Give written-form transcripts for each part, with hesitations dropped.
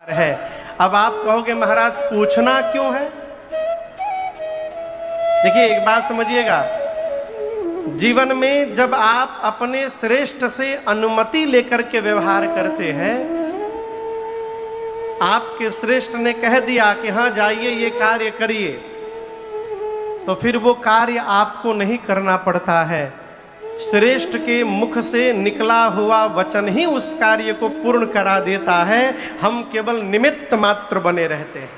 है। अब आप कहोगे महाराज पूछना क्यों है? देखिए एक बात समझिएगा, जीवन में जब आप अपने श्रेष्ठ से अनुमति लेकर के व्यवहार करते हैं, आपके श्रेष्ठ ने कह दिया कि हाँ जाइए ये कार्य करिए, तो फिर वो कार्य आपको नहीं करना पड़ता है। श्रेष्ठ के मुख से निकला हुआ वचन ही उस कार्य को पूर्ण करा देता है। हम केवल निमित्त मात्र बने रहते हैं।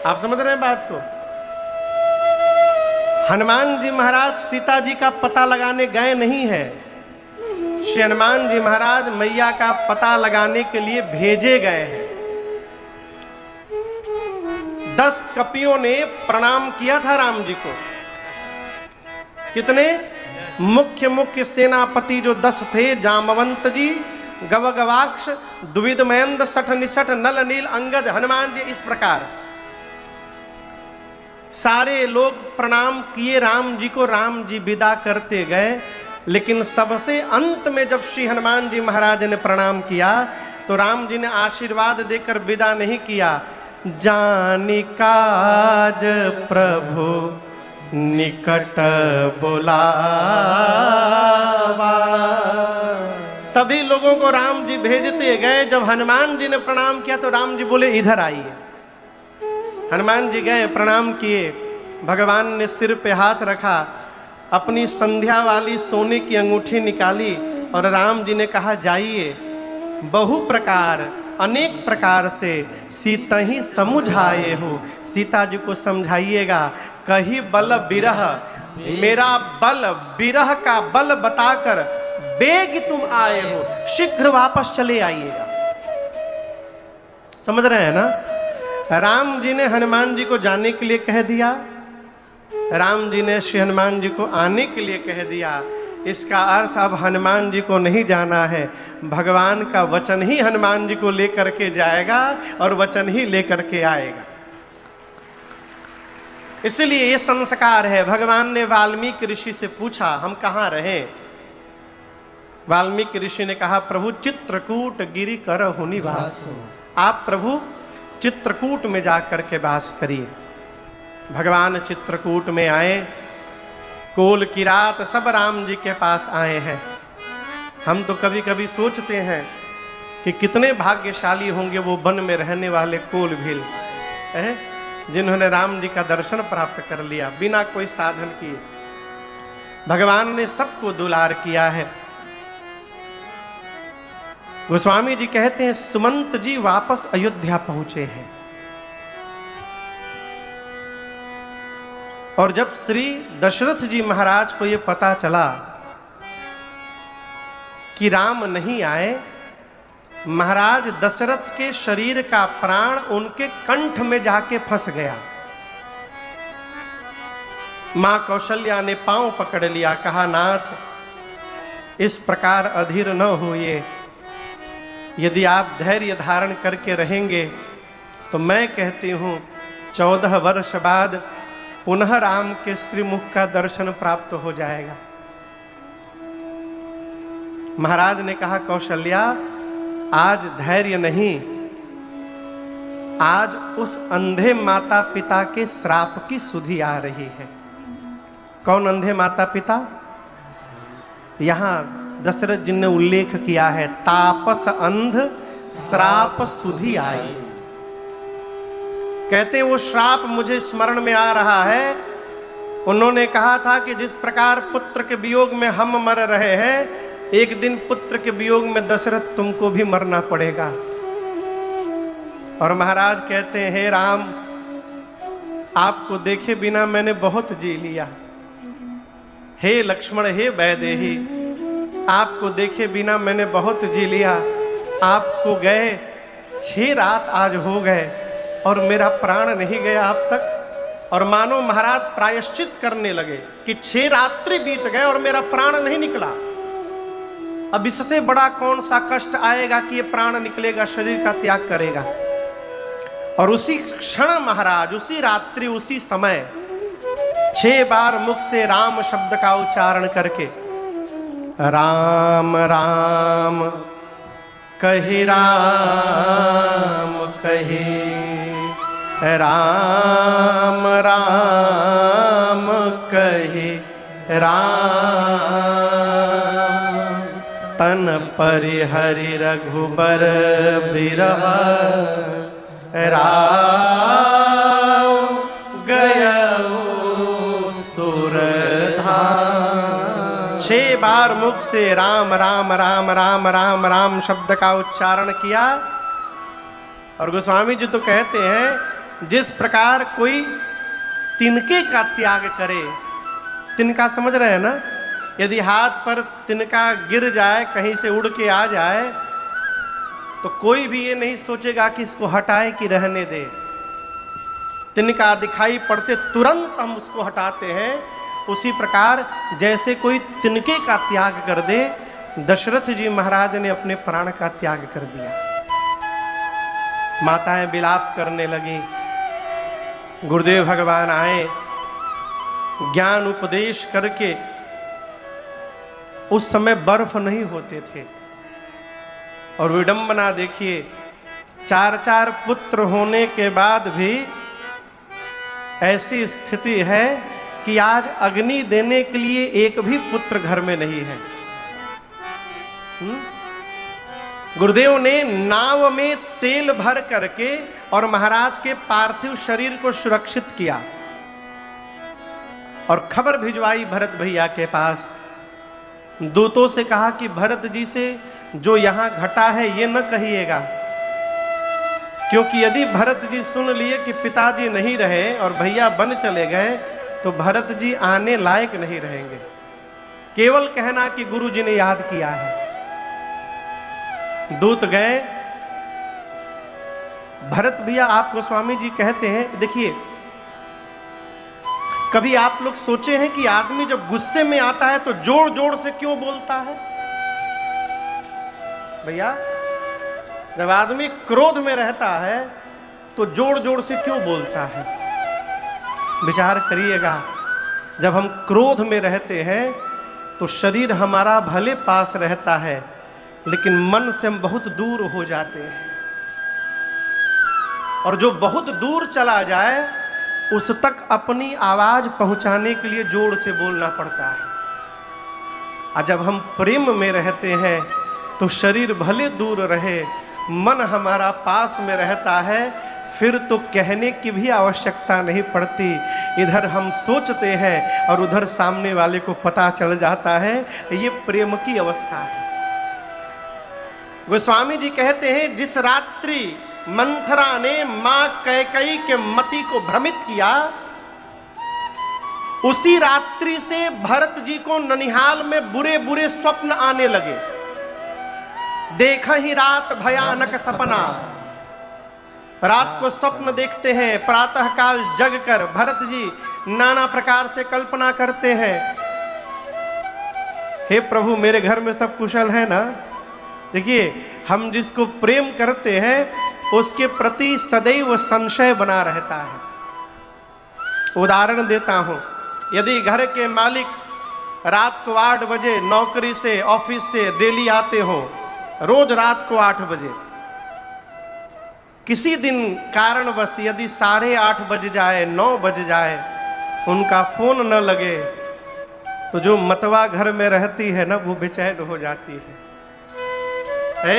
आप समझ रहे हैं बात को? हनुमान जी महाराज सीता जी का पता लगाने गए नहीं है। श्री हनुमान जी महाराज मैया का पता लगाने के लिए भेजे गए हैं। 10 कपियों ने प्रणाम किया था राम जी को। कितने? मुख्य मुख्य सेनापति जो 10 थे, जामवंत जी, गवगवाक्ष, द्विविद महेंद्र, सठ निसठ, नल नील, अंगद, हनुमान जी, इस प्रकार सारे लोग प्रणाम किए राम जी को। राम जी विदा करते गए, लेकिन सबसे अंत में जब श्री हनुमान जी महाराज ने प्रणाम किया तो राम जी ने आशीर्वाद देकर विदा नहीं किया। जानि काज प्रभु निकट बुलावा। सभी लोगों को राम जी भेजते गए। जब हनुमान जी ने प्रणाम किया तो राम जी बोले इधर आइए। हनुमान जी गए, प्रणाम किए। भगवान ने सिर पे हाथ रखा, अपनी संध्या वाली सोने की अंगूठी निकाली और राम जी ने कहा जाइए, बहु प्रकार अनेक प्रकार से सीता ही समुझाए हो। सीता जी को समझाइएगा। कही बल बिरह, मेरा बल बिरह का बल बताकर बेग तुम आए हो, शीघ्र वापस चले आइएगा। समझ रहे हैं ना? राम जी ने हनुमान जी को जाने के लिए कह दिया, राम जी ने श्री हनुमान जी को आने के लिए कह दिया। इसका अर्थ अब हनुमान जी को नहीं जाना है, भगवान का वचन ही हनुमान जी को लेकर के जाएगा और वचन ही लेकर के आएगा। इसलिए ये संस्कार है। भगवान ने वाल्मीकि ऋषि से पूछा हम कहाँ रहें? वाल्मीकि ऋषि ने कहा प्रभु चित्रकूट गिरि करहु निवास। आप प्रभु चित्रकूट में जाकर के वास करिए। भगवान चित्रकूट में आए, कोल की रात सब राम जी के पास आए हैं। हम तो कभी कभी सोचते हैं कि कितने भाग्यशाली होंगे वो वन में रहने वाले कोल भील, जिन्होंने राम जी का दर्शन प्राप्त कर लिया बिना कोई साधन किए। भगवान ने सबको दुलार किया है। गोस्वामी जी कहते हैं सुमंत जी वापस अयोध्या पहुंचे हैं और जब श्री दशरथ जी महाराज को यह पता चला कि राम नहीं आए, महाराज दशरथ के शरीर का प्राण उनके कंठ में जाके फंस गया। मां कौशल्या ने पांव पकड़ लिया, कहा नाथ इस प्रकार अधीर न होइए, यदि आप धैर्य धारण करके रहेंगे तो मैं कहती हूं 14 वर्ष बाद पुनः राम के श्रीमुख का दर्शन प्राप्त हो जाएगा। महाराज ने कहा कौशल्या आज धैर्य नहीं, आज उस अंधे माता पिता के श्राप की सुधि आ रही है। कौन अंधे माता पिता? यहां दशरथ जी ने उल्लेख किया है, तापस अंध श्राप सुधि आई। कहते हैं वो श्राप मुझे स्मरण में आ रहा है। उन्होंने कहा था कि जिस प्रकार पुत्र के वियोग में हम मर रहे हैं, एक दिन पुत्र के वियोग में दशरथ तुमको भी मरना पड़ेगा। और महाराज कहते हैं हे राम, आपको देखे बिना मैंने बहुत जी लिया। हे लक्ष्मण, हे वैदेही, आपको देखे बिना मैंने बहुत जी लिया। आपको गए 6 रात आज हो गए और मेरा प्राण नहीं गया अब तक। और मानो महाराज प्रायश्चित करने लगे कि 6 रात्रि बीत गए और मेरा प्राण नहीं निकला। अब इससे बड़ा कौन सा कष्ट आएगा कि ये प्राण निकलेगा, शरीर का त्याग करेगा। और उसी क्षण महाराज, उसी रात्रि, उसी समय 6 बार मुख से राम शब्द का उच्चारण करके राम राम कहे राम कहे राम राम कहे राम तन परिहरि रघुबर बिरह राम गयऊ सुरधाम। 6 बार मुख से राम राम राम राम राम राम शब्द का उच्चारण किया। और गोस्वामी जी तो कहते हैं जिस प्रकार कोई तिनके का त्याग करे, तिनका समझ रहे हैं ना, यदि हाथ पर तिनका गिर जाए, कहीं से उड़ के आ जाए, तो कोई भी ये नहीं सोचेगा कि इसको हटाए कि रहने दे। तिनका दिखाई पड़ते तुरंत हम उसको हटाते हैं। उसी प्रकार जैसे कोई तिनके का त्याग कर दे, दशरथ जी महाराज ने अपने प्राण का त्याग कर दिया। माताएं विलाप करने लगी। गुरुदेव भगवान आए, ज्ञान उपदेश करके। उस समय बर्फ नहीं होते थे। और विडंबना देखिए, 4 पुत्र होने के बाद भी ऐसी स्थिति है कि आज अग्नि देने के लिए एक भी पुत्र घर में नहीं है। गुरुदेव ने नाव में तेल भर करके और महाराज के पार्थिव शरीर को सुरक्षित किया और खबर भिजवाई भरत भैया के पास। दूतों से कहा कि भरत जी से जो यहां घटा है ये न कहिएगा, क्योंकि यदि भरत जी सुन लिए कि पिताजी नहीं रहे और भैया बन चले गए तो भरत जी आने लायक नहीं रहेंगे। केवल कहना कि गुरु जी ने याद किया है। दूत गए। भरत भैया, आप गोस्वामी जी कहते हैं, देखिए कभी आप लोग सोचे हैं कि आदमी जब गुस्से में आता है तो जोर जोर से क्यों बोलता है? भैया, जब आदमी क्रोध में रहता है तो जोर जोर से क्यों बोलता है? विचार करिएगा। जब हम क्रोध में रहते हैं तो शरीर हमारा भले पास रहता है, लेकिन मन से हम बहुत दूर हो जाते हैं। और जो बहुत दूर चला जाए उस तक अपनी आवाज पहुंचाने के लिए जोर से बोलना पड़ता है। और जब हम प्रेम में रहते हैं तो शरीर भले दूर रहे, मन हमारा पास में रहता है, फिर तो कहने की भी आवश्यकता नहीं पड़ती। इधर हम सोचते हैं और उधर सामने वाले को पता चल जाता है। ये प्रेम की अवस्था है। गोस्वामी जी कहते हैं, जिस रात्रि मंथरा ने मां कैकेयी के मति को भ्रमित किया, उसी रात्रि से भरत जी को ननिहाल में बुरे बुरे स्वप्न आने लगे। देखा ही रात भयानक सपना। रात को स्वप्न देखते हैं, प्रातः काल जग कर भरत जी नाना प्रकार से कल्पना करते हैं, हे प्रभु मेरे घर में सब कुशल है ना? देखिए, हम जिसको प्रेम करते हैं उसके प्रति सदैव संशय बना रहता है। उदाहरण देता हूं, यदि घर के मालिक रात को 8 बजे नौकरी से ऑफिस से डेली आते हो, रोज रात को 8 बजे, किसी दिन कारणवश यदि 8:30 बज जाए, 9 बज जाए, उनका फोन न लगे तो जो मतवा घर में रहती है ना, वो बेचैन हो जाती है।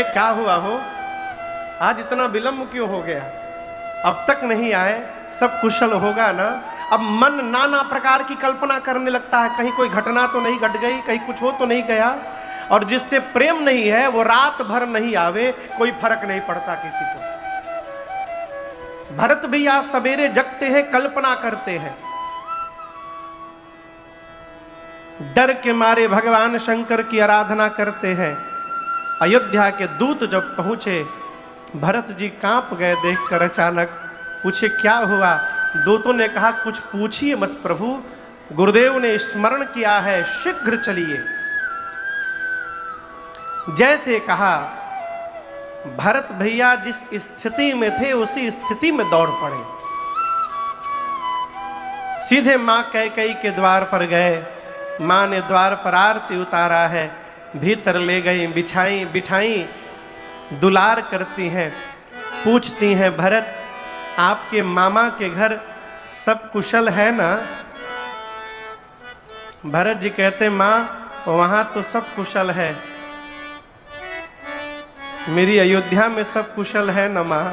क्या हुआ हो, आज इतना विलंब क्यों हो गया? अब तक नहीं आए, सब कुशल होगा ना? अब मन नाना प्रकार की कल्पना करने लगता है, कहीं कोई घटना तो नहीं घट गई, कहीं कुछ हो तो नहीं गया। और जिससे प्रेम नहीं है वो रात भर नहीं आवे, कोई फर्क नहीं पड़ता किसी को। भरत भैया सवेरे जगते हैं, कल्पना करते हैं। डर के मारे भगवान शंकर की आराधना करते हैं। अयोध्या के दूत जब पहुंचे, भरत जी कांप गए देखकर। अचानक पूछे क्या हुआ? दूतों ने कहा कुछ पूछिए मत प्रभु, गुरुदेव ने स्मरण किया है, शीघ्र चलिए। जैसे कहा, भरत भैया जिस स्थिति में थे उसी स्थिति में दौड़ पड़े। सीधे मां कैकेयी के द्वार पर गए। मां ने द्वार पर आरती उतारा है, भीतर ले गई, बिछाई बिठाई। दुलार करती हैं, पूछती हैं, भरत आपके मामा के घर सब कुशल है ना? भरत जी कहते, माँ वहां तो सब कुशल है, मेरी अयोध्या में सब कुशल है ना माँ?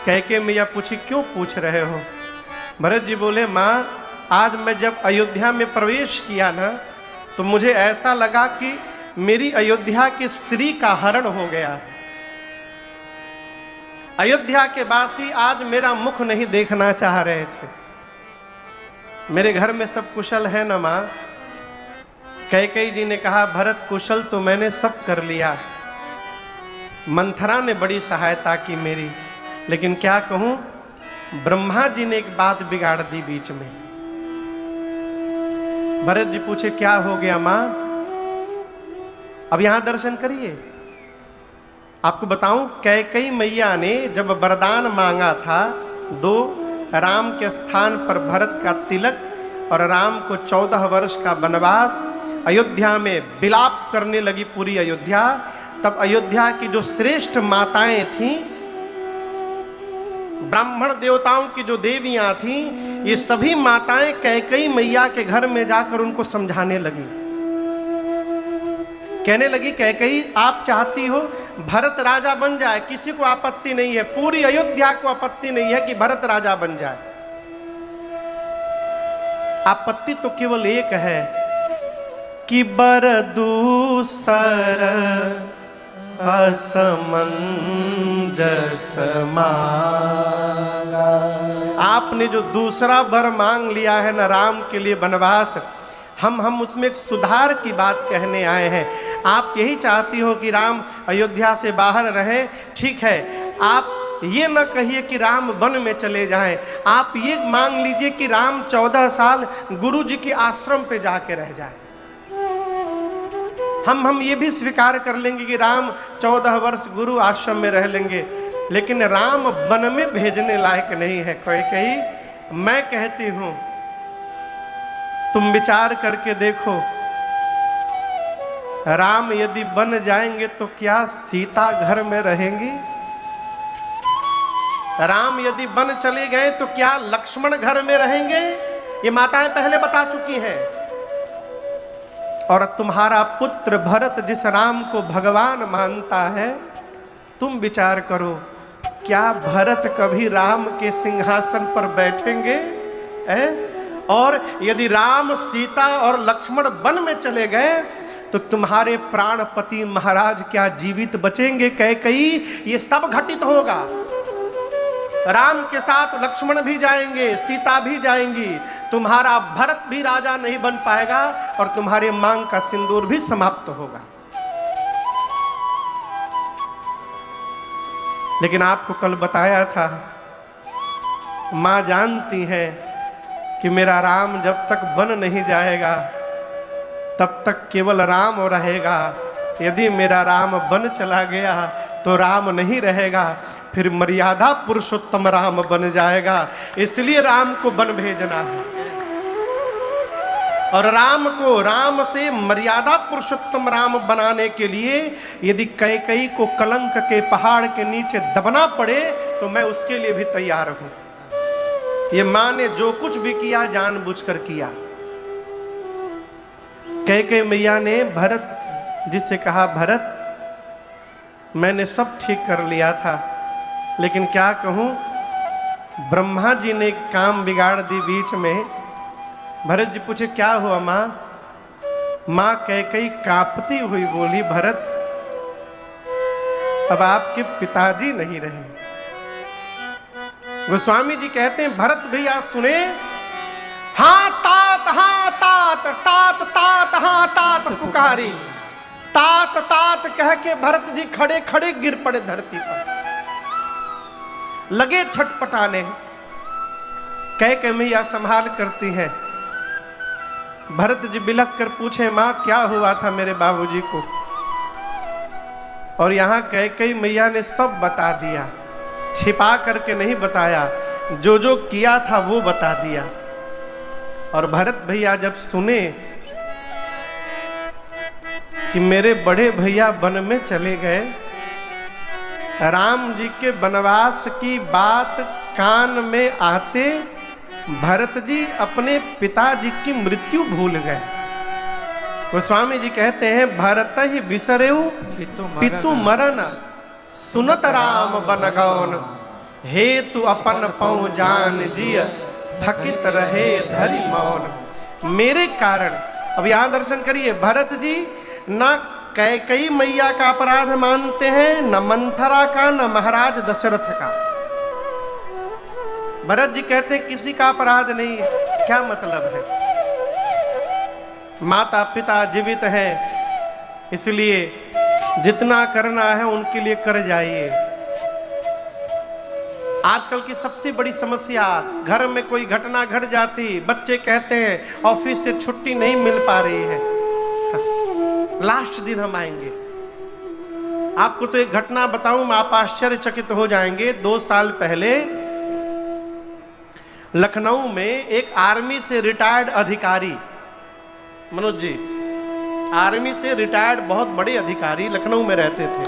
कैके मैया पूछी, क्यों पूछ रहे हो? भरत जी बोले, माँ आज मैं जब अयोध्या में प्रवेश किया ना, तो मुझे ऐसा लगा कि मेरी अयोध्या के श्री का हरण हो गया। अयोध्या के वासी आज मेरा मुख नहीं देखना चाह रहे थे। मेरे घर में सब कुशल है ना माँ? कैकेयी जी ने कहा, भरत कुशल तो मैंने सब कर लिया, मंथरा ने बड़ी सहायता की मेरी, लेकिन क्या कहूं, ब्रह्मा जी ने एक बात बिगाड़ दी बीच में। भरत जी पूछे, क्या हो गया मां? अब यहां दर्शन करिए। आपको बताऊं, कैकेयी मैया ने जब वरदान मांगा था, 2 राम के स्थान पर भरत का तिलक और राम को 14 वर्ष का वनवास, अयोध्या में विलाप करने लगी पूरी अयोध्या। तब अयोध्या की जो श्रेष्ठ माताएं थीं, ब्राह्मण देवताओं की जो देवियां थीं, ये सभी माताएं कैकेयी मैया के घर में जाकर उनको समझाने लगी। कहने लगी, कैकेयी आप चाहती हो भरत राजा बन जाए, किसी को आपत्ति नहीं है, पूरी अयोध्या को आपत्ति नहीं है कि भरत राजा बन जाए। आपत्ति तो केवल एक है कि बर दूसर असमंजस मांगा। आपने जो दूसरा वर मांग लिया है ना राम के लिए वनवास, हम उसमें एक सुधार की बात कहने आए हैं। आप यही चाहती हो कि राम अयोध्या से बाहर रहें, ठीक है। आप ये न कहिए कि राम वन में चले जाएं, आप ये मांग लीजिए कि राम 14 साल गुरु जी के आश्रम पे जाके रह जाए। हम ये भी स्वीकार कर लेंगे कि राम 14 वर्ष गुरु आश्रम में रह लेंगे, लेकिन राम वन में भेजने लायक नहीं है। कैकेयी, मैं कहती हूं तुम विचार करके देखो, राम यदि बन जाएंगे तो क्या सीता घर में रहेंगी? राम यदि बन चले गए तो क्या लक्ष्मण घर में रहेंगे? ये माताएं पहले बता चुकी हैं। और तुम्हारा पुत्र भरत जिस राम को भगवान मानता है, तुम विचार करो, क्या भरत कभी राम के सिंहासन पर बैठेंगे? और यदि राम, सीता और लक्ष्मण वन में चले गए तो तुम्हारे प्राणपति महाराज क्या जीवित बचेंगे? कैकेयी, ये सब घटित होगा। राम के साथ लक्ष्मण भी जाएंगे, सीता भी जाएंगी, तुम्हारा भरत भी राजा नहीं बन पाएगा और तुम्हारे मांग का सिंदूर भी समाप्त होगा। लेकिन आपको कल बताया था, मां जानती है कि मेरा राम जब तक बन नहीं जाएगा तब तक केवल राम रहेगा। यदि मेरा राम बन चला गया तो राम नहीं रहेगा, फिर मर्यादा पुरुषोत्तम राम बन जाएगा। इसलिए राम को वन भेजना है। और राम को, राम से मर्यादा पुरुषोत्तम राम बनाने के लिए यदि कैकेयी को कलंक के पहाड़ के नीचे दबना पड़े तो मैं उसके लिए भी तैयार हूं। ये मां ने जो कुछ भी किया जानबूझकर किया। कैकेयी मैया ने भरत जी से कहा, भरत मैंने सब ठीक कर लिया था, लेकिन क्या कहूं, ब्रह्मा जी ने एक काम बिगाड़ दी बीच में। भरत जी पूछे, क्या हुआ मां? मां कैकेयी कांपती हुई बोली, भरत अब आपके पिताजी नहीं रहे। गोस्वामी जी कहते हैं, भरत भैया सुने, हाँ तात, हाँ तात, तात तात, हाँ तात पुकारी। तात तात कह के भरत जी खड़े खड़े गिर पड़े धरती पर, लगे छटपटाने। कैकेयी मैया संभाल करती है। भरत जी बिलख कर पूछे, मां क्या हुआ था मेरे बाबूजी को? और यहां कैकेयी मैया ने सब बता दिया, छिपा करके नहीं बताया, जो जो किया था वो बता दिया। और भरत भैया जब सुने कि मेरे बड़े भैया वन में चले गए, राम जी के वनवास की बात कान में आते भरत जी अपने पिताजी की मृत्यु भूल गए। गोस्वामी जी कहते हैं भरत ही बिसरेऊ पितु मरन सुनत राम बन गौन, हे तू अपन पौ जान जिय थकित रहे धरि मौन। मेरे कारण, अब यहां दर्शन करिए, भरत जी ना कैकेयी मैया का अपराध मानते हैं, न मंथरा का, न महाराज दशरथ का। भरत जी कहते हैं किसी का अपराध नहीं है। क्या मतलब है? माता पिता जीवित हैं, इसलिए जितना करना है उनके लिए कर जाइए। आजकल की सबसे बड़ी समस्या, घर में कोई घटना घट जाती, बच्चे कहते हैं ऑफिस से छुट्टी नहीं मिल पा रही है, लास्ट दिन हम आएंगे। आपको तो एक घटना बताऊं, आप आश्चर्यचकित हो जाएंगे। 2 साल पहले लखनऊ में एक आर्मी से रिटायर्ड अधिकारी, मनोज जी, आर्मी से रिटायर्ड बहुत बड़े अधिकारी लखनऊ में रहते थे।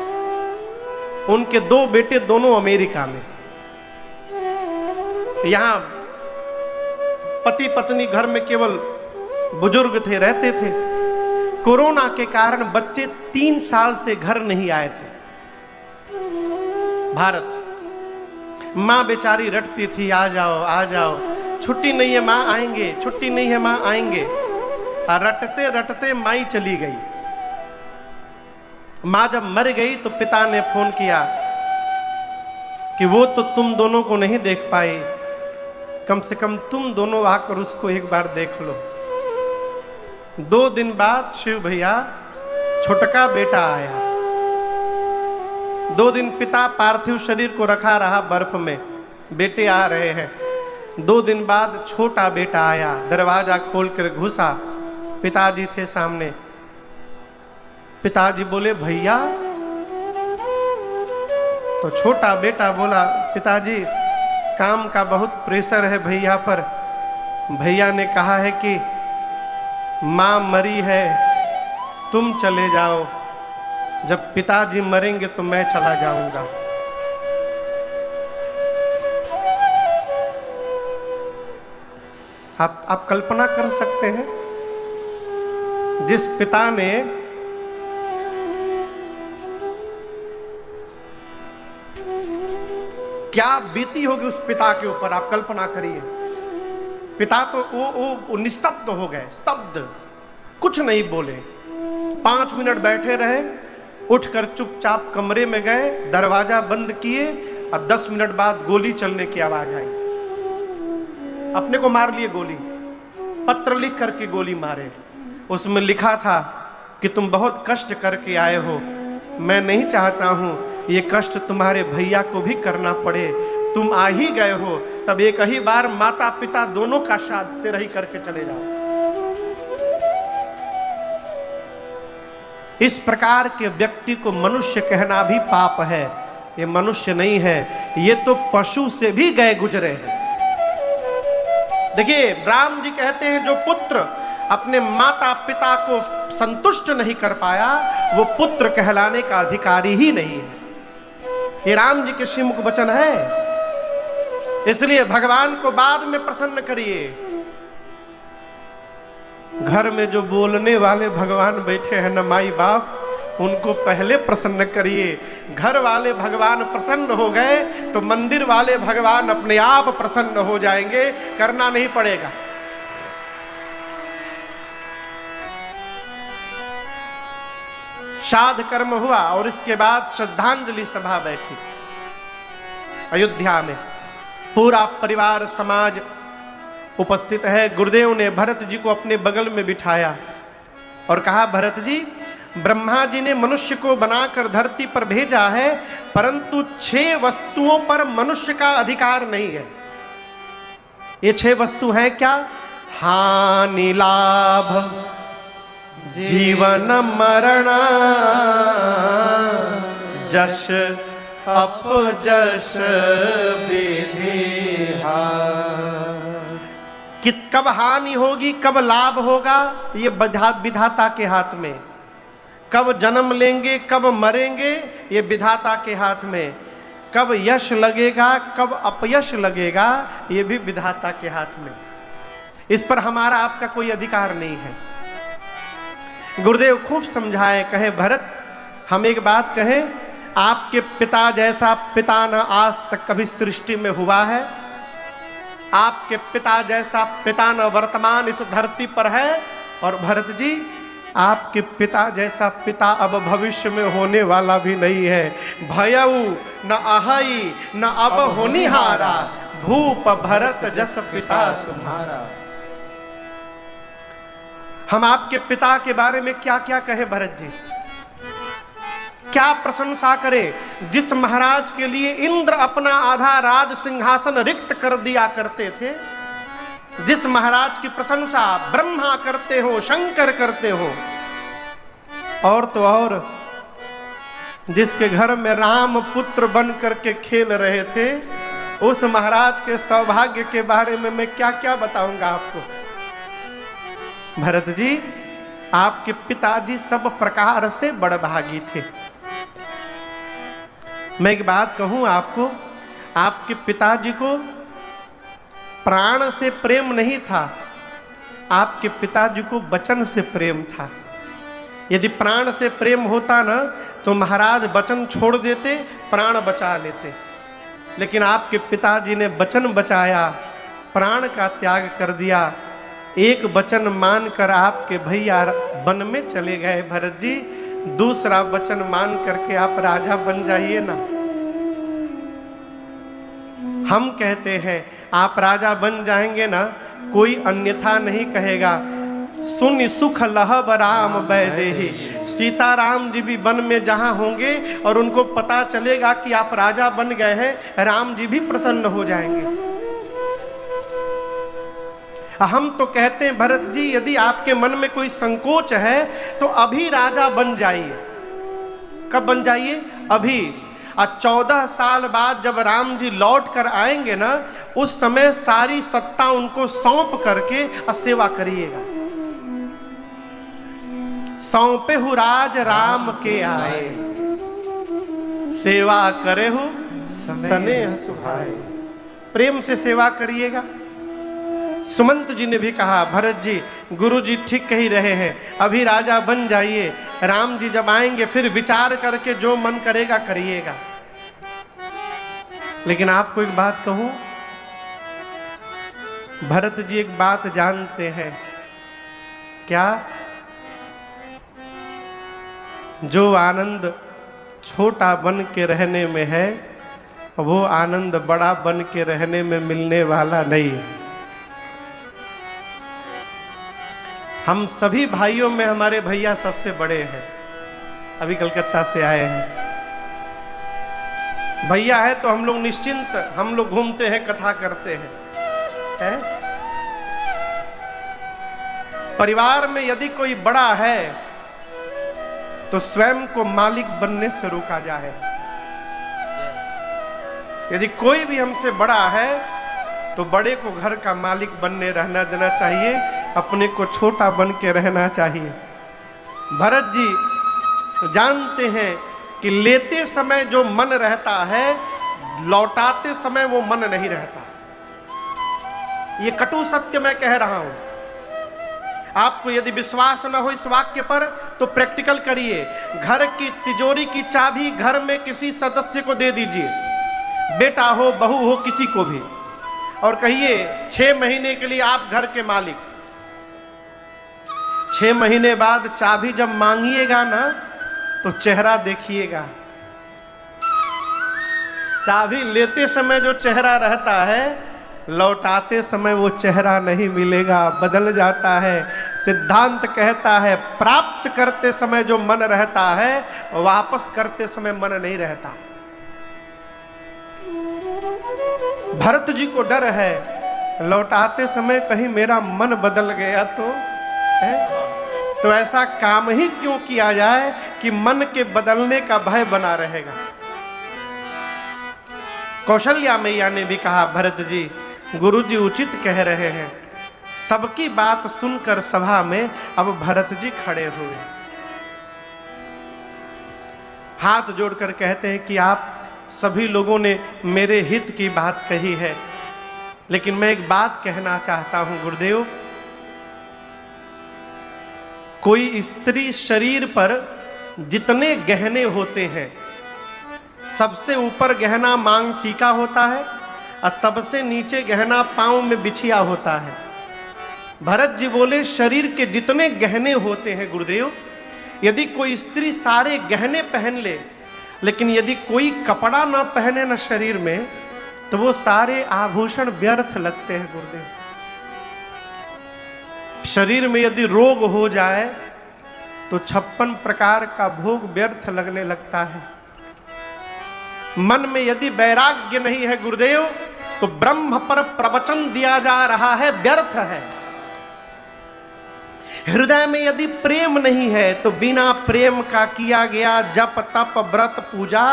उनके 2 बेटे दोनों अमेरिका में। यहां पति पत्नी घर में केवल बुजुर्ग थे, रहते थे। कोरोना के कारण बच्चे 3 साल से घर नहीं आए थे भारत। माँ बेचारी रटती थी, आ जाओ आ जाओ, छुट्टी नहीं है माँ आएंगे, छुट्टी नहीं है माँ आएंगे। और रटते रटते माई चली गई। माँ जब मर गई तो पिता ने फोन किया कि वो तो तुम दोनों को नहीं देख पाई, कम से कम तुम दोनों आकर उसको एक बार देख लो। 2 दिन बाद शिव भैया छोटका बेटा आया। 2 दिन पिता पार्थिव शरीर को रखा रहा बर्फ में, बेटे आ रहे हैं। 2 दिन बाद छोटा बेटा आया, दरवाजा खोलकर घुसा, पिताजी थे सामने। पिताजी बोले भैया, तो छोटा बेटा बोला पिताजी काम का बहुत प्रेशर है भैया पर। भैया ने कहा है कि माँ मरी है, तुम चले जाओ, जब पिताजी मरेंगे तो मैं चला जाऊंगा। आप कल्पना कर सकते हैं, जिस पिता ने क्या बीती होगी उस पिता के ऊपर, आप कल्पना करिए। पिता तो वो निस्तब्ध हो गए, स्तब्ध, कुछ नहीं बोले। 5 मिनट बैठे रहे, उठकर चुपचाप कमरे में गए, दरवाजा बंद किए और 10 मिनट बाद गोली चलने की आवाज आई। अपने को मार लिए गोली, पत्र लिख करके गोली मारे। उसमें लिखा था कि तुम बहुत कष्ट करके आए हो, मैं नहीं चाहता हूं ये कष्ट तुम्हारे भैया को भी करना पड़े। तुम आ ही गए हो, तब एक ही बार माता पिता दोनों का श्राद्ध तेरा ही करके चले जाओ। इस प्रकार के व्यक्ति को मनुष्य कहना भी पाप है। ये मनुष्य नहीं है, ये तो पशु से भी गए गुजरे हैं। देखिए, राम जी कहते हैं जो पुत्र अपने माता पिता को संतुष्ट नहीं कर पाया, वो पुत्र कहलाने का अधिकारी ही नहीं है। ये राम जी के श्रीमुख वचन है। इसलिए भगवान को बाद में प्रसन्न करिए। घर में जो बोलने वाले भगवान बैठे हैं न माई बाप, उनको पहले प्रसन्न करिए। घर वाले भगवान प्रसन्न हो गए तो मंदिर वाले भगवान अपने आप प्रसन्न हो जाएंगे, करना नहीं पड़ेगा। श्राद्ध कर्म हुआ और इसके बाद श्रद्धांजलि सभा बैठी अयोध्या में। पूरा परिवार समाज उपस्थित है। गुरुदेव ने भरत जी को अपने बगल में बिठाया और कहा, भरत जी, ब्रह्मा जी ने मनुष्य को बनाकर धरती पर भेजा है, परंतु 6 वस्तुओं पर मनुष्य का अधिकार नहीं है। ये 6 वस्तु हैं क्या? हानि लाभ, जीवन मरण, जश अपजश विधि। कब हानि होगी, कब लाभ होगा, ये विधाता के हाथ में। कब जन्म लेंगे, कब मरेंगे, ये विधाता के हाथ में। कब यश लगेगा, कब अपयश लगेगा, ये भी विधाता के हाथ में। इस पर हमारा आपका कोई अधिकार नहीं है। गुरुदेव खूब समझाए, कहे भरत हम एक बात कहें, आपके पिता जैसा पिता न आज तक कभी सृष्टि में हुआ है। आपके पिता जैसा पिता न वर्तमान इस धरती पर है। और भरत जी, आपके पिता जैसा पिता अब भविष्य में होने वाला भी नहीं है। भयऊ न अहई न अब होनिहारा, भूप भरत जस पिता तुम्हारा। हम आपके पिता के बारे में क्या क्या कहे भरत जी, क्या प्रशंसा करें। जिस महाराज के लिए इंद्र अपना आधा राज सिंहासन रिक्त कर दिया करते थे, जिस महाराज की प्रशंसा ब्रह्मा करते हो, शंकर करते हो, और तो और जिसके घर में राम पुत्र बन करके खेल रहे थे, उस महाराज के सौभाग्य के बारे में मैं क्या क्या बताऊंगा आपको। भरत जी, आपके पिताजी सब प्रकार से बड़भागी थे। मैं एक बात कहूं आपको, आपके पिताजी को प्राण से प्रेम नहीं था, आपके पिताजी को वचन से प्रेम था। यदि प्राण से प्रेम होता ना तो महाराज वचन छोड़ देते, प्राण बचा लेते। लेकिन आपके पिताजी ने वचन बचाया, प्राण का त्याग कर दिया। एक वचन मानकर आपके भैया वन में चले गए भरत जी, दूसरा वचन मान करके आप राजा बन जाइए ना। हम कहते हैं आप राजा बन जाएंगे ना, कोई अन्यथा नहीं कहेगा। सुन सुख लहब राम बैदेही, सीताराम जी भी वन में जहां होंगे और उनको पता चलेगा कि आप राजा बन गए हैं, राम जी भी प्रसन्न हो जाएंगे। हम तो कहते हैं भरत जी, यदि आपके मन में कोई संकोच है तो अभी राजा बन जाइए। कब बन जाइए? अभी। 14 साल बाद जब राम जी लौट कर आएंगे ना, उस समय सारी सत्ता उनको सौंप करके सेवा करिएगा। सौंपे हु राज राम के आए, सेवा करे हो स्नेह सुभाए। प्रेम से सेवा करिएगा। सुमंत जी ने भी कहा, भरत जी गुरु जी ठीक कही रहे हैं, अभी राजा बन जाइए, राम जी जब आएंगे फिर विचार करके जो मन करेगा करिएगा। लेकिन आपको एक बात कहूं, भरत जी एक बात जानते हैं क्या? जो आनंद छोटा बन के रहने में है, वो आनंद बड़ा बन के रहने में मिलने वाला नहीं है। हम सभी भाइयों में हमारे भैया सबसे बड़े हैं, अभी कलकत्ता से आए हैं। भैया है तो हम लोग निश्चिंत, हम लोग घूमते हैं, कथा करते हैं, है? परिवार में यदि कोई बड़ा है तो स्वयं को मालिक बनने से रोका जाए। यदि कोई भी हमसे बड़ा है तो बड़े को घर का मालिक बनने रहना देना चाहिए, अपने को छोटा बन के रहना चाहिए। भरत जी जानते हैं कि लेते समय जो मन रहता है, लौटाते समय वो मन नहीं रहता। ये कटु सत्य मैं कह रहा हूं। आपको यदि विश्वास न हो इस वाक्य पर तो प्रैक्टिकल करिए। घर की तिजोरी की चाबी घर में किसी सदस्य को दे दीजिए, बेटा हो बहू हो किसी को भी, और कहिए 6 महीने के लिए आप घर के मालिक। 6 महीने बाद चाबी जब मांगिएगा ना तो चेहरा देखिएगा। चाबी लेते समय जो चेहरा रहता है, लौटाते समय वो चेहरा नहीं मिलेगा, बदल जाता है। सिद्धांत कहता है प्राप्त करते समय जो मन रहता है, वापस करते समय मन नहीं रहता। भरत जी को डर है, लौटाते समय कहीं मेरा मन बदल गया तो है? तो ऐसा काम ही क्यों किया जाए कि मन के बदलने का भय बना रहेगा। कौशल्या मैया ने भी कहा, भरत जी गुरु जी उचित कह रहे हैं। सबकी बात सुनकर सभा में अब भरत जी खड़े हुए। हाथ जोड़कर कहते हैं कि आप सभी लोगों ने मेरे हित की बात कही है, लेकिन मैं एक बात कहना चाहता हूं गुरुदेव। कोई स्त्री शरीर पर जितने गहने होते हैं, सबसे ऊपर गहना मांग टीका होता है और सबसे नीचे गहना पांव में बिछिया होता है। भरत जी बोले शरीर के जितने गहने होते हैं गुरुदेव, यदि कोई स्त्री सारे गहने पहन ले, लेकिन यदि कोई कपड़ा ना पहने ना शरीर में, तो वो सारे आभूषण व्यर्थ लगते हैं गुरुदेव। शरीर में यदि रोग हो जाए तो 56 प्रकार का भोग व्यर्थ लगने लगता है। मन में यदि वैराग्य नहीं है गुरुदेव, तो ब्रह्म पर प्रवचन दिया जा रहा है व्यर्थ है। हृदय में यदि प्रेम नहीं है तो बिना प्रेम का किया गया जप तप व्रत पूजा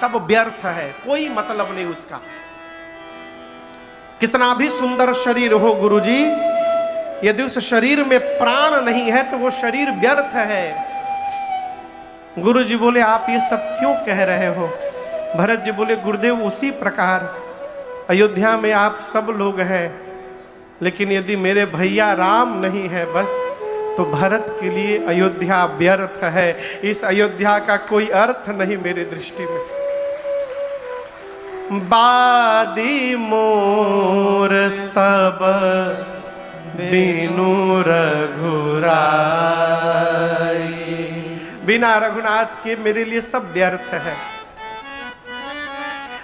सब व्यर्थ है, कोई मतलब नहीं उसका। कितना भी सुंदर शरीर हो गुरुजी, यदि उस शरीर में प्राण नहीं है तो वो शरीर व्यर्थ है। गुरुजी बोले आप ये सब क्यों कह रहे हो? भरत जी बोले गुरुदेव उसी प्रकार अयोध्या में आप सब लोग हैं, लेकिन यदि मेरे भैया राम नहीं है बस, तो भरत के लिए अयोध्या व्यर्थ है। इस अयोध्या का कोई अर्थ नहीं मेरी दृष्टि में। बादी मोर सब बिनु रघुराई, बिना रघुनाथ के मेरे लिए सब व्यर्थ है।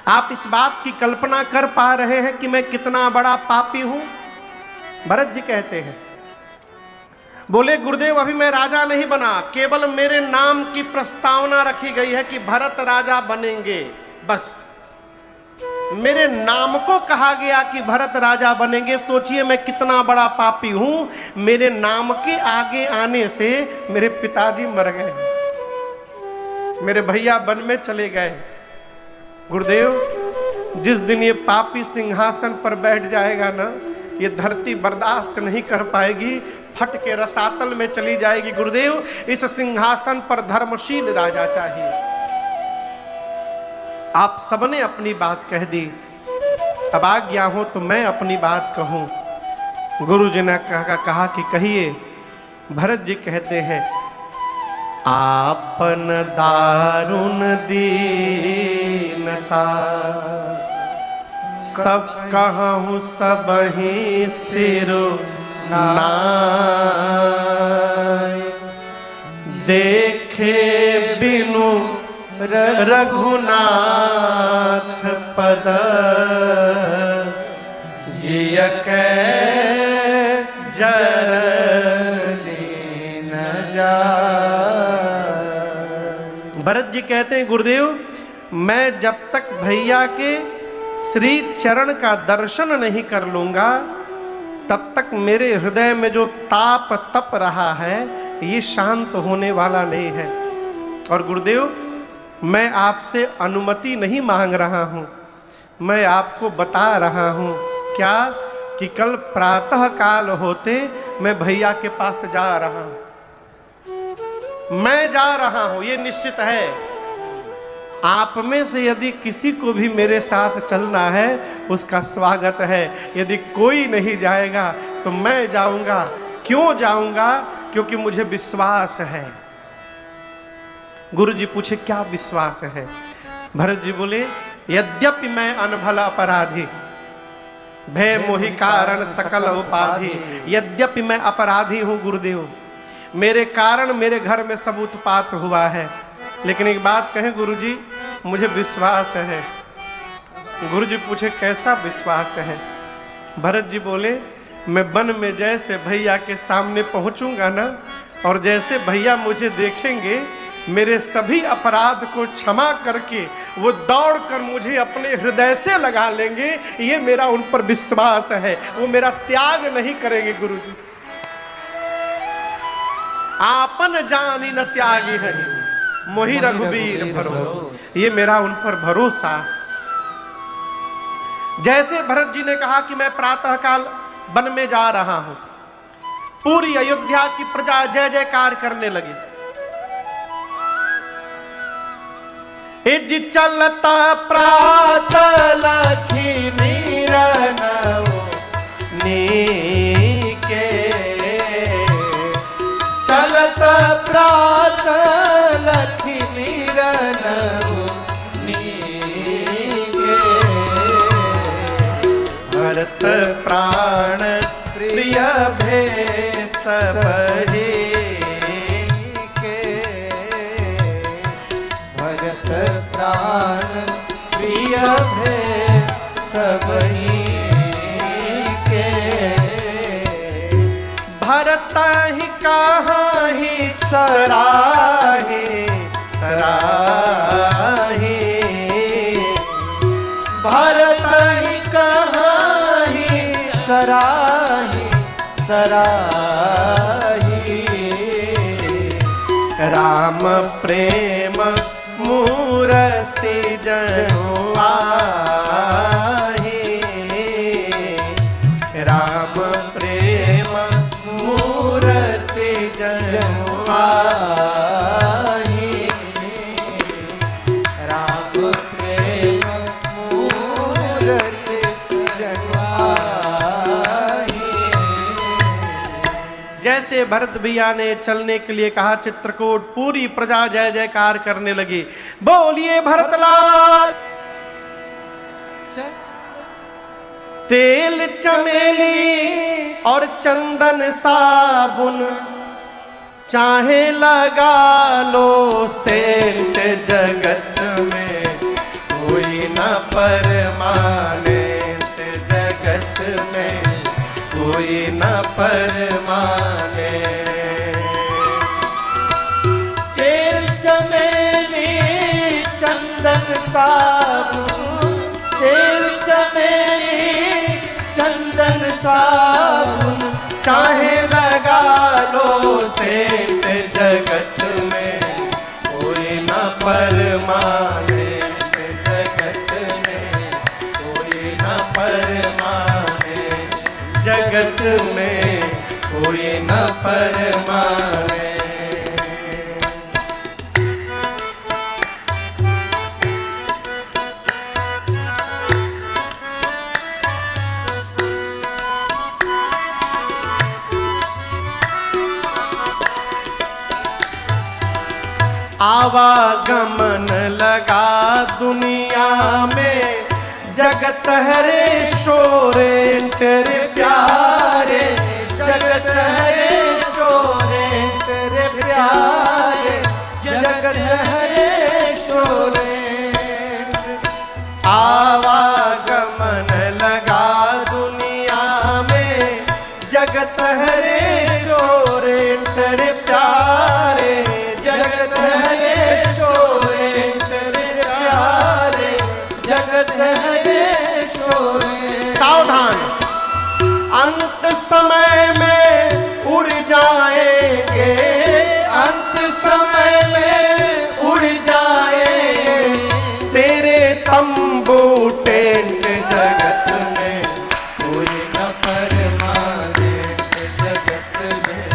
आप इस बात की कल्पना कर पा रहे हैं कि मैं कितना बड़ा पापी हूं? भरत जी कहते हैं, बोले गुरुदेव अभी मैं राजा नहीं बना, केवल मेरे नाम की प्रस्तावना रखी गई है कि भरत राजा बनेंगे, बस मेरे नाम को कहा गया कि भरत राजा बनेंगे। सोचिए मैं कितना बड़ा पापी हूं, मेरे नाम के आगे आने से मेरे पिताजी मर गए, मेरे भैया वन में चले गए। गुरुदेव जिस दिन ये पापी सिंहासन पर बैठ जाएगा ना, ये धरती बर्दाश्त नहीं कर पाएगी, फट के रसातल में चली जाएगी। गुरुदेव इस सिंहासन पर धर्मशील राजा चाहिए। आप सबने अपनी बात कह दी, अब आज्ञा हो तो मैं अपनी बात कहूं। गुरु जी ने कहा कि कहिए। भरत जी कहते हैं, आपन दारुण दीनता सब कहूँ सब ही सिरो नाय, देखे बिनु रघुनाथ पद जिय के जरनी न जाय। भरत जी कहते हैं गुरुदेव मैं जब तक भैया के श्री चरण का दर्शन नहीं कर लूंगा, तब तक मेरे हृदय में जो ताप तप रहा है ये शांत होने वाला नहीं है। और गुरुदेव मैं आपसे अनुमति नहीं मांग रहा हूँ, मैं आपको बता रहा हूँ क्या कि कल प्रातः काल होते मैं भैया के पास जा रहा हूँ, मैं जा रहा हूँ, ये निश्चित है। आप में से यदि किसी को भी मेरे साथ चलना है उसका स्वागत है, यदि कोई नहीं जाएगा तो मैं जाऊंगा। क्यों जाऊंगा? क्योंकि मुझे विश्वास है। गुरु जी पूछे क्या विश्वास है? भरत जी बोले यद्यपि मैं अनभल अपराधी, भय मोहि कारण सकल उपाधि। यद्यपि मैं अपराधी हूँ गुरुदेव, मेरे कारण मेरे घर में सब उत्पात हुआ है, लेकिन एक बात कहें गुरुजी, मुझे विश्वास है। गुरुजी पूछे कैसा विश्वास है? भरत जी बोले मैं वन में जैसे भैया के सामने पहुंचूंगा ना, और जैसे भैया मुझे देखेंगे मेरे सभी अपराध को क्षमा करके वो दौड़कर मुझे अपने हृदय से लगा लेंगे, ये मेरा उन पर विश्वास है। वो मेरा त्याग नहीं करेंगे गुरुजी। आपन जानी न त्यागी है मोहि रघुबीर भरोसा, ये मेरा उन पर भरोसा। जैसे भरत जी ने कहा कि मैं प्रातःकाल वन में जा रहा हूं, पूरी अयोध्या की प्रजा जय जयकार करने लगी। इज चलता प्रात लखी नीरनऊ नीके, चलत प्रात लखी नीरनऊ नीके, भरत प्राण प्रिय भेष बही के, भरत प्राण प्रिय भेष बही के, भरत ही कहाँ ही सराहे सराहे, भरत ही कहाँ ही सराही सराही, राम प्रेम मूर्ति जनु आहि, राम प्रेम मूर्ति जनु आही, राम प्रेम मूर्ति जनवाही। जैसे भरत भैया ने चलने के लिए कहा चित्रकूट, पूरी प्रजा जय जयकार करने लगी। बोलिए भरतलाल। तेल चमेली और चंदन साबुन चाहे लगा लो सेंट, जगत में कोई न परमानेंट, जगत में कोई न परमाने। तेल चमेली चंदन साबुन, तेल चमेली चंदन साबुन चाहे लगा लो सेंट, जगत में कोई न परमाने, जगत में कोई न परमाने, जगत में कोई न परमाने। आवागमन लगा दुनिया में, जगत है रेस्टोरेंट रे प्यारे, जगत है रेस्टोरेंट रे प्यारे, जगत है रेस्टोरेंट। आवागमन लगा दुनिया में, जगत है रेस्टोरेंट रे प्यारे, जगत है रेस्टोरेंट रे प्यारे, जगत है रेस्टोरेंट। सावधान, अंत समय में उड़ जाएंगे, अंत समय में उड़ जाएंगे तेरे तंबू टेंट, जगत में कोई न परमाने, जगत में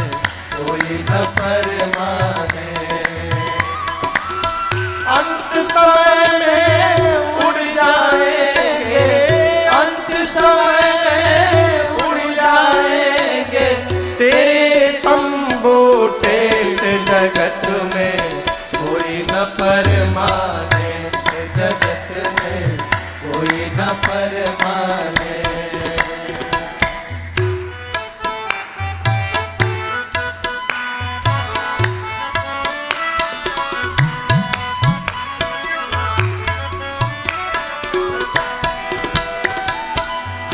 कोई न परमाने। अंत समय में उड़ जाएंगे, अंत समय में उड़ जाएंगे तेरे तंबू टेंट, जगत में कोई न परमाने, जगत में कोई न परमाने।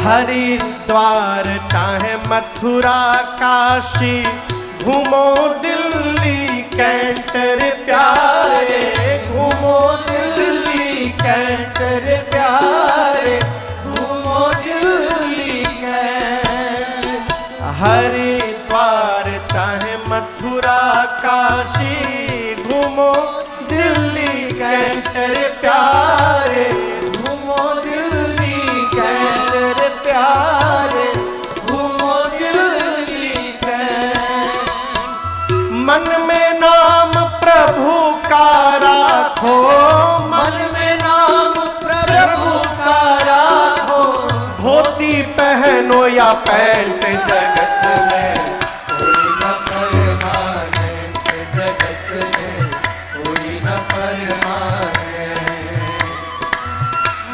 हरिद्वार चाहे मथुरा काशी, घूमो दिल्ली कैंट रे प्यारे, घूमो दिल्ली कैंट रे प्यारे, घूमो दिल्ली कैंट। हरिद्वार चाहे मथुरा काशी, घूमो दिल्ली कैंट रे प्यारे, घूमो दिल्ली कैंट रे प्यारे, घूमो दिल्ली कैंट। मन में नाम प्रभु का राखो, मन पहनो या पैंट जगत में कोई न परमानेंट, जगत में कोई न परमानेंट।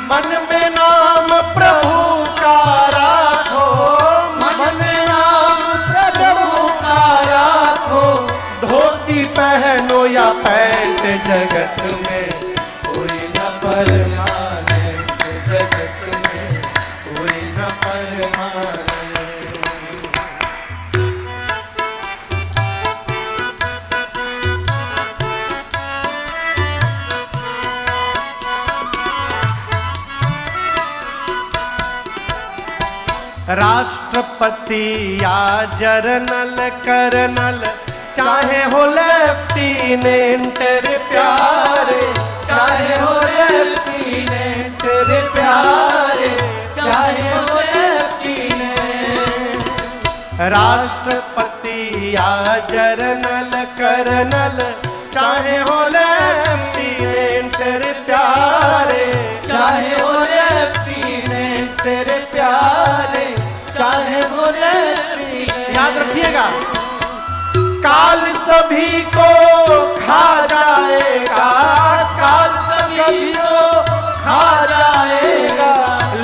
मन में नाम प्रभु का राखो, मन में नाम प्रभु का राखो, धोती पहनो या पैंट जगत में कोई न परमानेंट, जगत में कोई न परमानेंट। राष्ट्रपति या जर्नल कर्नल चाहे हो लेफ्टिनेंट रे प्यारे, चाहे हो लेफ्टिनेंट रे प्यारे, चाहे हो लेफ्टिनेंट। राष्ट्रपति या जर्नल कर्नल चाहे हो लेफ्टिनेंट रे प्यारे, चाहे हो लेफ्टिनेंट रे प्यारे, चाहे हो लेफ्टिनेंट। याद रखिएगा, काल सभी को खा जाएगा, काल सभी को खा जाएगा।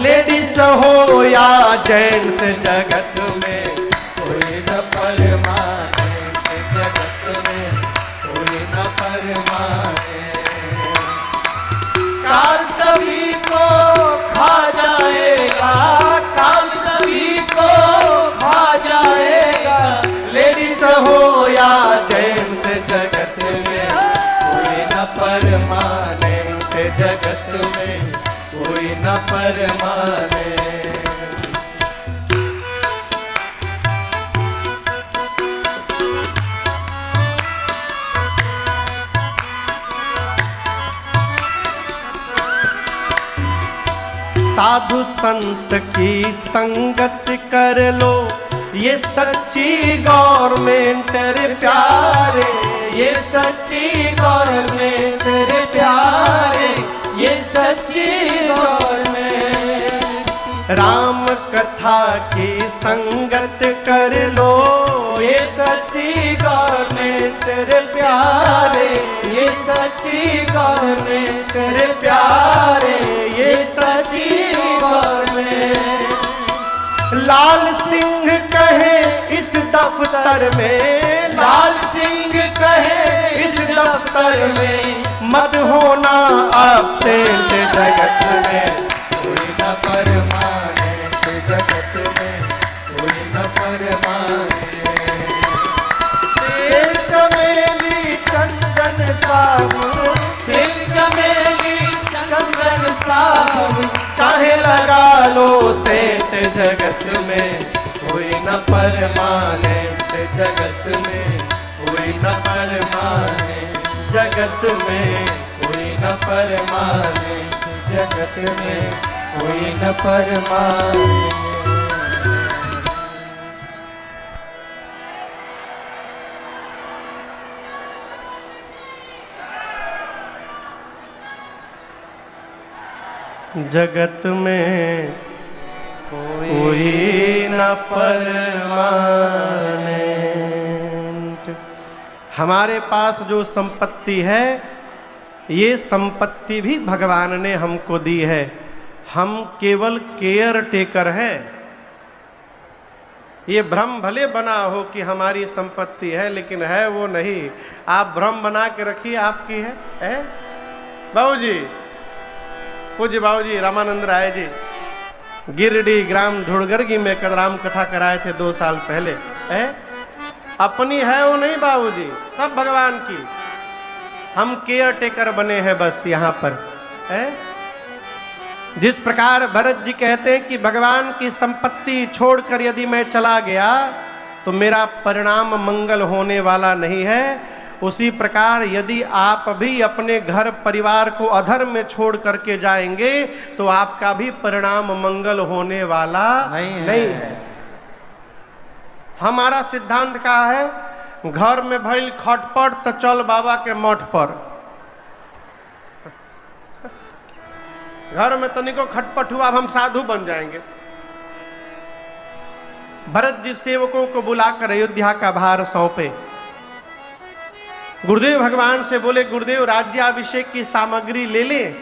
लेडीज हो या जेंट्स जगत में कोई न परमानेंट, जगत में कोई न परमानेंट। काल सभी को खा जाएगा, काल सभी को खा जाएगा। लेडीज हो या जेंट्स जगत में कोई न परमानेंट, जगत में कोई न परमानेंट। साधु संत की संगत कर लो, ये सच्ची गवर्नमेंट रे प्यारे, ये सच्ची गवर्नमेंट रे प्यारे, ये सच्ची गवर्नमेंट। राम कथा की संगत कर लो, ये सच्ची गवर्नमेंट रे प्यारे, ये सच्ची गवर्नमेंट रे प्यारे, ये सच्ची गवर्नमेंट। लाल सिंह कहे इस दफ्तर में, लाल सिंह कहे इस दफ्तर में, मत होना अपसेंट जगत में कोई न परमानेंट, जगत में कोई न परमानेंट। तेल चमेली चंदन साबुन, फिर चमेली चंदन साबुन, चाहे लगा लो सेंट जगत में कोई न परमानेंट, जगत में कोई न परमानेंट, जगत में कोई न परमानेंट, जगत में कोई न परमानेंट। जगत में कोई न परमानेंट। हमारे पास जो संपत्ति है, ये संपत्ति भी भगवान ने हमको दी है, हम केवल केयर टेकर हैं। ये भ्रम भले बना हो कि हमारी संपत्ति है, लेकिन है वो नहीं। आप भ्रम बना के रखिए आपकी है? बाबूजी, पूज्य बाबूजी रामानंद राय जी गिरडी ग्राम धुड़गरगी में राम कथा कराए थे 2 साल पहले। अपनी है वो नहीं बाबूजी, सब भगवान की। हम केयर टेकर बने हैं बस यहाँ पर। जिस प्रकार भरत जी कहते हैं कि भगवान की संपत्ति छोड़कर यदि मैं चला गया तो मेरा परिणाम मंगल होने वाला नहीं है, उसी प्रकार यदि आप भी अपने घर परिवार को अधर्म में छोड़ करके जाएंगे तो आपका भी परिणाम मंगल होने वाला नहीं है। हमारा सिद्धांत का है, घर में भइल खटपट तो चल बाबा के मठ पर। घर में तनिको खटपट हुआ अब हम साधु बन जाएंगे। भरत जी सेवकों को बुलाकर अयोध्या का भार सौंपे। गुरुदेव भगवान से बोले, गुरुदेव राज्याभिषेक की सामग्री ले ले,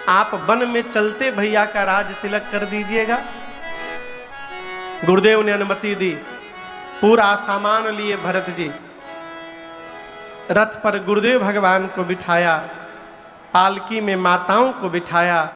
आप वन में चलते भैया का राज तिलक कर दीजिएगा। गुरुदेव ने अनुमति दी। पूरा सामान लिए भरत जी रथ पर गुरुदेव भगवान को बिठाया, पालकी में माताओं को बिठाया।